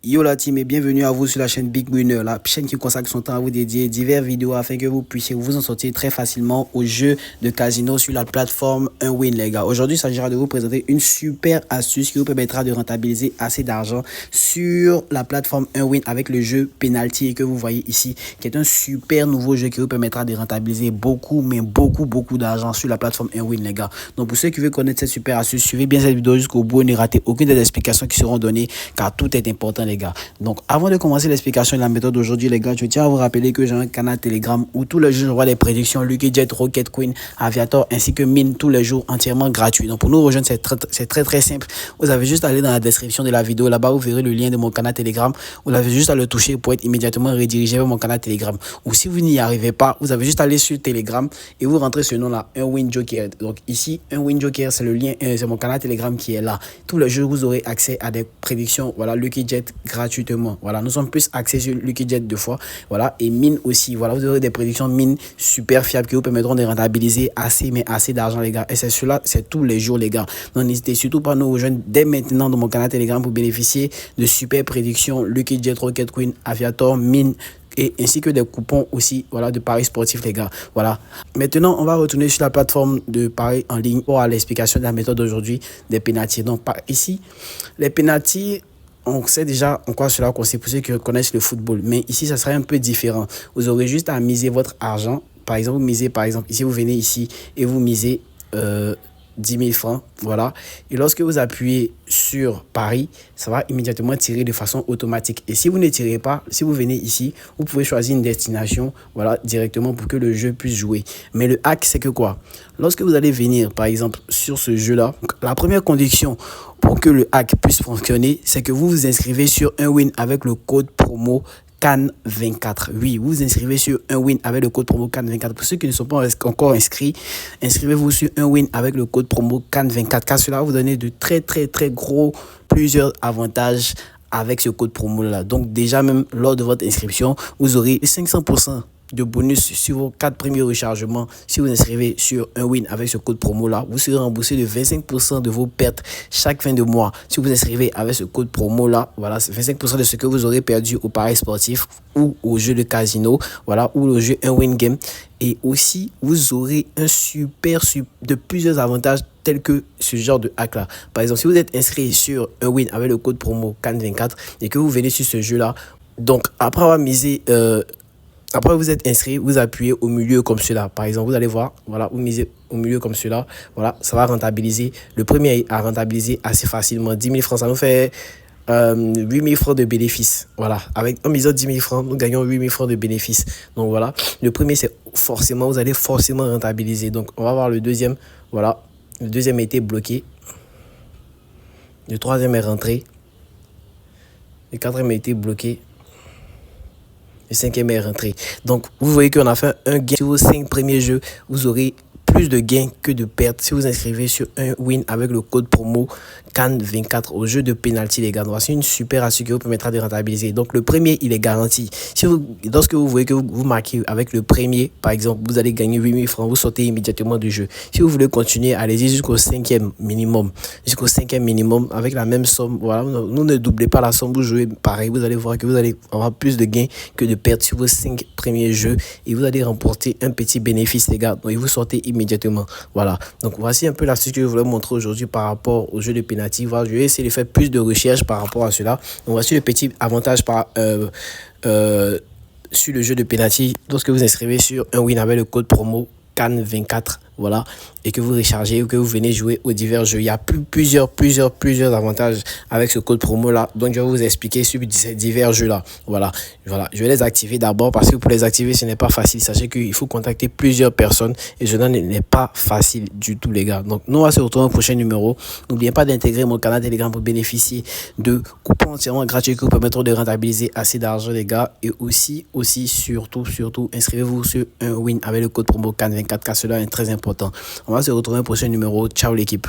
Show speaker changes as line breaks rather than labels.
Yo la team et bienvenue à vous sur la chaîne Big Winner, la chaîne qui consacre son temps à vous dédier diverses vidéos afin que vous puissiez vous en sortir très facilement au jeu de casino sur la plateforme Unwin les gars. Aujourd'hui, il s'agira de vous présenter une super astuce qui vous permettra de rentabiliser assez d'argent sur la plateforme Unwin avec le jeu Penalty que vous voyez ici, qui est un super nouveau jeu qui vous permettra de rentabiliser beaucoup d'argent sur la plateforme Unwin les gars. Donc pour ceux qui veulent connaître cette super astuce, suivez bien cette vidéo jusqu'au bout et ne ratez aucune des explications qui seront données car tout est important les gars. Donc avant de commencer l'explication de la méthode d'aujourd'hui les gars, je tiens à vous rappeler que j'ai un canal Telegram où tous les jours je vois les prédictions Lucky Jet, Rocket Queen, Aviator ainsi que Mine tous les jours entièrement gratuit. Donc pour nous rejoindre c'est très simple. Vous avez juste à aller dans la description de la vidéo, là-bas vous verrez le lien de mon canal Telegram. Vous avez juste à le toucher pour être immédiatement redirigé vers mon canal Telegram. Ou si vous n'y arrivez pas, vous avez juste à aller sur Telegram et vous rentrez ce nom là, Unwin Joker. Donc ici Unwin Joker, c'est le lien, c'est mon canal Telegram qui est là. Tous les jours vous aurez accès à des prédictions, voilà, Lucky Jet gratuitement. Voilà, nous sommes plus axés sur Lucky Jet 2 fois. Voilà, et Mine aussi. Voilà, vous aurez des prédictions Mine super fiables qui vous permettront de rentabiliser assez d'argent les gars. Et c'est cela, c'est tous les jours les gars. Donc n'hésitez surtout pas à nous rejoindre dès maintenant dans mon canal Telegram pour bénéficier de super prédictions Lucky Jet, Rocket Queen, Aviator, Mine et ainsi que des coupons aussi, voilà, de paris sportifs les gars. Voilà, maintenant on va retourner sur la plateforme de paris en ligne pour l'explication de la méthode d'aujourd'hui des pénaltys. Donc par ici les pénaltys, on sait déjà en quoi cela consiste pour ceux qui connaissent le football, mais ici ça serait un peu différent. Vous aurez juste à miser votre argent. Par exemple, vous misez, par exemple ici vous venez ici et vous misez 10 000 francs, voilà, et lorsque vous appuyez sur Paris, ça va immédiatement tirer de façon automatique. Et si vous ne tirez pas, si vous venez ici, vous pouvez choisir une destination, voilà, directement pour que le jeu puisse jouer. Mais le hack, c'est que quoi? Lorsque vous allez venir, par exemple, sur ce jeu-là, la première condition pour que le hack puisse fonctionner, c'est que vous vous inscrivez sur Unwin avec le code promo CAN24. Oui, vous vous inscrivez sur Unwin avec le code promo CAN24. Pour ceux qui ne sont pas encore inscrits, inscrivez-vous sur Unwin avec le code promo CAN24 car cela va vous donner de très gros plusieurs avantages avec ce code promo là. Donc déjà même lors de votre inscription, vous aurez 500% de bonus sur vos 4 premiers rechargements. Si vous inscrivez sur Unwin avec ce code promo là, vous serez remboursé de 25% de vos pertes chaque fin de mois. Si vous inscrivez avec ce code promo là, voilà, c'est 25% de ce que vous aurez perdu au paris sportif ou au jeu de casino, voilà, ou le jeu Unwin Game. Et aussi vous aurez un de plusieurs avantages tels que ce genre de hack là. Par exemple, si vous êtes inscrit sur Unwin avec le code promo CAN24 et que vous venez sur ce jeu là, donc après avoir misé après vous êtes inscrit, vous appuyez au milieu comme cela. Par exemple, vous allez voir, voilà, vous misez au milieu comme cela. Voilà, ça va rentabiliser. Le premier à rentabiliser assez facilement. 10 000 francs, ça nous fait 8 000 francs de bénéfices. Voilà, avec un misant 10 000 francs, nous gagnons 8 000 francs de bénéfices. Donc voilà, le premier, c'est forcément, vous allez forcément rentabiliser. Donc on va voir le deuxième. Voilà, le deuxième a été bloqué. Le troisième est rentré. Le quatrième a été bloqué. Le cinquième est rentré. Donc, vous voyez qu'on a fait un gain sur vos 5 premiers jeux. Vous aurez plus de gains que de pertes si vous inscrivez sur Unwin avec le code promo CAN24 au jeu de penalty les gars. Donc, c'est une super astuce qui vous permettra de rentabiliser. Donc le premier il est garanti. Si lorsque vous voyez que vous marquez avec le premier, par exemple, vous allez gagner 8 000 francs, vous sortez immédiatement du jeu. Si vous voulez continuer, allez-y jusqu'au cinquième minimum. Jusqu'au cinquième minimum avec la même somme. Voilà, nous ne doublez pas la somme, vous jouez pareil. Vous allez voir que vous allez avoir plus de gains que de pertes sur vos 5 premiers jeux et vous allez remporter un petit bénéfice les gars. Donc vous sortez immédiatement. Voilà, donc voici un peu l'astuce que je voulais montrer aujourd'hui par rapport au jeu de penalty. Voilà, je vais essayer de faire plus de recherches par rapport à cela. Donc voici le petit avantage sur le jeu de penalty lorsque vous inscrivez sur Unwin avec le code promo CAN24, voilà, et que vous rechargez ou que vous venez jouer aux divers jeux. Il y a plusieurs avantages avec ce code promo là, donc je vais vous expliquer sur ces divers jeux là. Voilà, je vais les activer d'abord parce que pour les activer ce n'est pas facile. Sachez qu'il faut contacter plusieurs personnes et cela n'est pas facile du tout les gars. Donc nous on va se retrouver au prochain numéro. N'oubliez pas d'intégrer mon canal Telegram pour bénéficier de coupons entièrement gratuits qui vous permettront de rentabiliser assez d'argent les gars. Et aussi surtout inscrivez-vous sur Unwin avec le code promo CAN24 car cela est très important. On va se retrouver au prochain numéro. Ciao l'équipe.